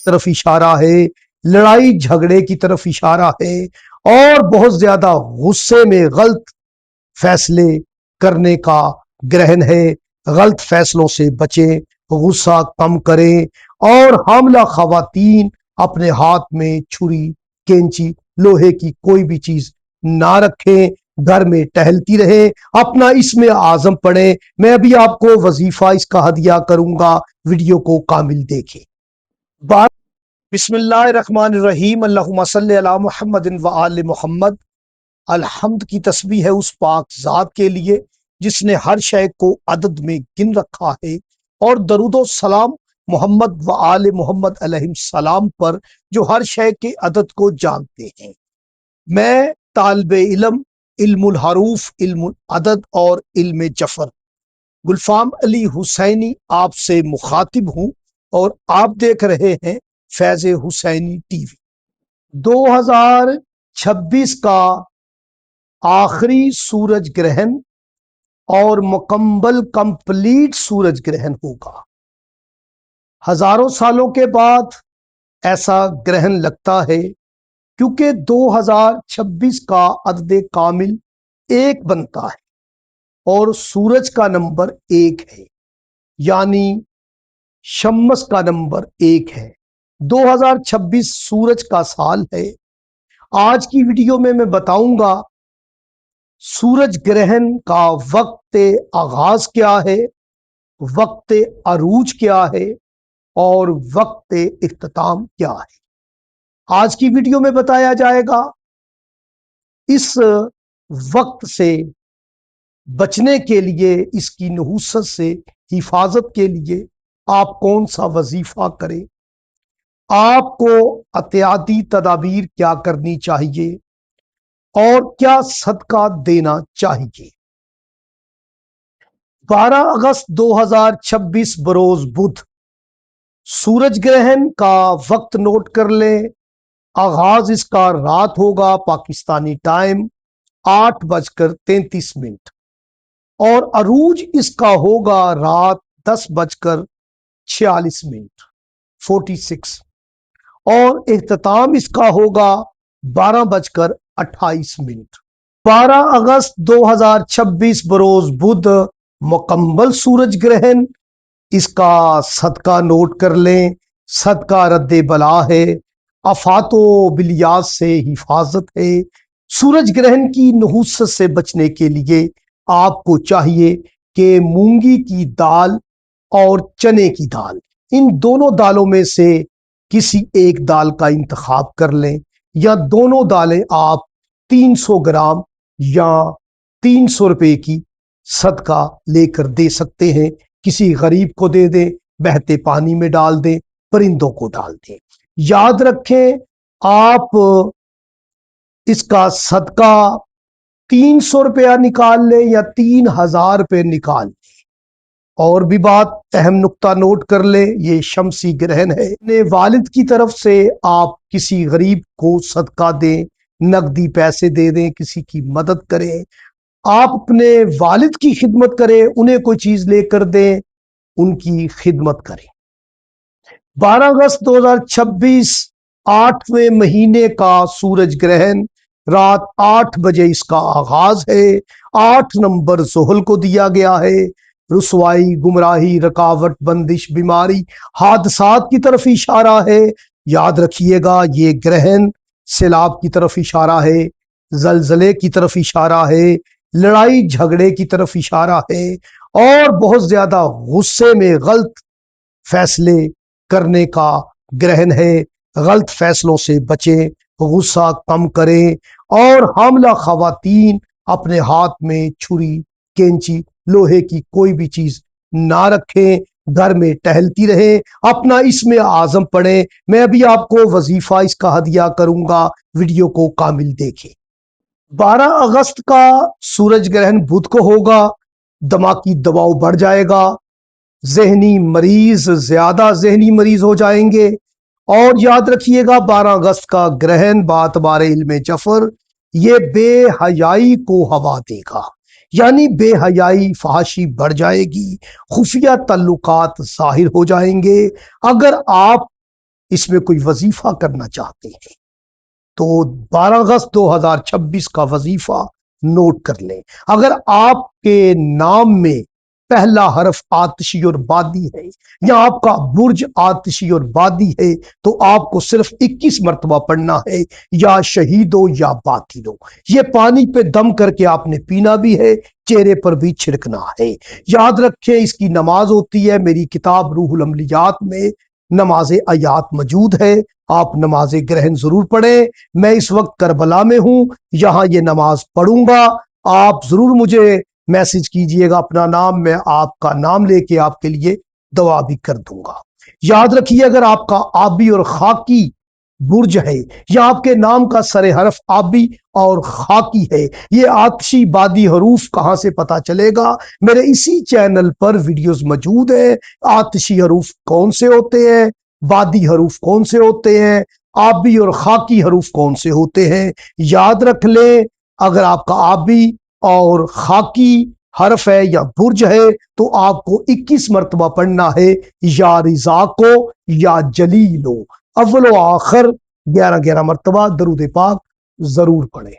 طرف इशारा है, लड़ाई झगड़े की तरफ इशारा है और बहुत ज्यादा गुस्से में गलत फैसले करने का ग्रहण है। गलत फैसलों से बचें, गुस्सा कम करें और हामला खवातीन अपने हाथ में छुरी, कैंची, लोहे की कोई भी चीज ना रखें, घर में टहलती रहे, अपना इसमें आजम पढ़ें। मैं अभी आपको वजीफा इसका हदिया करूंगा, वीडियो को कामिल देखें। बिस्मिल्लाहिर्रहमानिर्रहीम, अल्लाहुम्मा सल्ली अला मुहम्मदिन व आले मुहम्मद। अलहम्द की तस्बीह है उस पाक ज़ात के लिए जिसने हर शय को अदद में गिन रखा है, और दरूदो सलाम मोहम्मद व आले मोहम्मद अलैहिम सलाम पर जो हर शय के अदद को जानते हैं। मैं तालिबे इल्म, इल्मुल हरूफ, इल्मुल अदद और इल्म जफर गुलफाम अली हुसैनी आपसे मुखातिब हूँ और आप देख रहे हैं फैज़ हुसैनी टीवी। 2026 का आखिरी सूरज ग्रहण और मुकम्मल कंप्लीट सूरज ग्रहण होगा। हजारों सालों के बाद ऐसा ग्रहण लगता है क्योंकि 2026 का अदद कामिल एक बनता है और सूरज का नंबर एक है, यानी शम्स का नंबर एक है। 2026 सूरज का साल है। आज की वीडियो में मैं बताऊंगा सूरज ग्रहण का वक्त आगाज क्या है, वक्त अरूज क्या है और वक्त इख्तिताम क्या है। आज की वीडियो में बताया जाएगा इस वक्त से बचने के लिए, इसकी नहुसत से हिफाजत के लिए आप कौन सा वजीफा करें, आपको एहतियाती तदाबीर क्या करनी चाहिए और क्या सदका देना चाहिए। 12 अगस्त 2026 बरोज बुध सूरज ग्रहण का वक्त नोट कर लें। आगाज इसका रात होगा पाकिस्तानी टाइम 8:33 और अरूज इसका होगा रात 10:46 46 और इख्तिताम इसका होगा 12:28। 12 अगस्त 2026 बरोज बुध मुकम्मल सूरज ग्रहण, इसका सदका नोट कर लें। सदका रद्दे बला है, अफातो बिलियास से हिफाजत है। सूरज ग्रहण की नहुसत से बचने के लिए आपको चाहिए कि मूंगी की दाल और चने की दाल, इन दोनों दालों में से किसी एक दाल का इंतखाब कर लें, या दोनों दालें आप 300 ग्राम या 300 रुपए की सदका लेकर दे सकते हैं। किसी गरीब को दे दें, बहते पानी में डाल दें, परिंदों को डाल दें। याद रखें, आप इसका सदका 300 रुपया निकाल लें या 3000 रुपये निकाल लें। और भी बात, अहम नुक्ता नोट कर ले, ये शमसी ग्रहण है। अपने वालिद की तरफ से आप किसी गरीब को सदका दें, नकदी पैसे दे दें, किसी की मदद करें। आप अपने वालिद की खिदमत करें, उन्हें कोई चीज लेकर दें, उनकी खिदमत करें। 12 अगस्त 2026 8वें महीने का सूरज ग्रहण रात 8 बजे इसका आगाज है। 8 नंबर ज़ोहल को दिया गया है। रुसवाई, गुमराही, रकावट, बंदिश, बीमारी, हादसात की तरफ इशारा है। याद रखिएगा, ये ग्रहण सैलाब की तरफ इशारा है, जलजले की तरफ इशारा है, लड़ाई झगड़े की तरफ इशारा है और बहुत ज्यादा गुस्से में गलत फैसले करने का ग्रहण है। गलत फैसलों से बचें, गुस्सा कम करें और हामला खवातीन अपने हाथ में छुरी, कैंची, लोहे की कोई भी चीज ना रखें, घर में टहलती रहे, अपना इसमें आजम पढ़ें। मैं अभी आपको वजीफा इसका हदिया करूंगा, वीडियो को कामिल देखें। 12 अगस्त का सूरज ग्रहण बुध को होगा। दिमागी दबाव बढ़ जाएगा, जहनी मरीज ज्यादा जहनी मरीज हो जाएंगे। और याद रखिएगा, 12 अगस्त का ग्रहण बात बारे इल्म जफर, ये बेहयाई को हवा देगा, यानी बेहयाई फहाशी बढ़ जाएगी, खुफिया तल्लुकात जाहिर हो जाएंगे। अगर आप اس میں کوئی وظیفہ کرنا چاہتے ہیں تو 12 اگست 2026 کا وظیفہ نوٹ کر لیں۔ اگر آپ کے نام میں پہلا حرف آتشی اور بادی ہے یا آپ کا برج آتشی اور بادی ہے تو آپ کو صرف 21 مرتبہ پڑھنا ہے، یا شہید ہو یا باطل ہو۔ یہ پانی پہ دم کر کے آپ نے پینا بھی ہے، چہرے پر بھی چھڑکنا ہے۔ یاد رکھیں اس کی نماز ہوتی ہے، میری کتاب روح العملیات میں نماز آیات موجود ہے، آپ نماز گرہن ضرور پڑھیں۔ میں اس وقت کربلا میں ہوں، یہاں یہ نماز پڑھوں گا، آپ ضرور مجھے میسج کیجئے گا اپنا نام، میں آپ کا نام لے کے آپ کے لیے دعا بھی کر دوں گا۔ یاد رکھیے اگر آپ کا آبی اور خاکی برج ہے یا آپ کے نام کا سر حرف آبی اور خاکی ہے، یہ آتشی بادی حروف کہاں سے پتا چلے گا؟ میرے اسی چینل پر ویڈیوز موجود ہیں، آتشی حروف کون سے ہوتے ہیں، بادی حروف کون سے ہوتے ہیں، آبی اور خاکی حروف کون سے ہوتے ہیں۔ یاد رکھ لیں اگر آپ کا آبی اور خاکی حرف ہے یا برج ہے تو آپ کو 21 مرتبہ پڑھنا ہے، یا رضا کو یا جلیل ہو، اول و آخر 11 11 مرتبہ درود پاک ضرور پڑھیں۔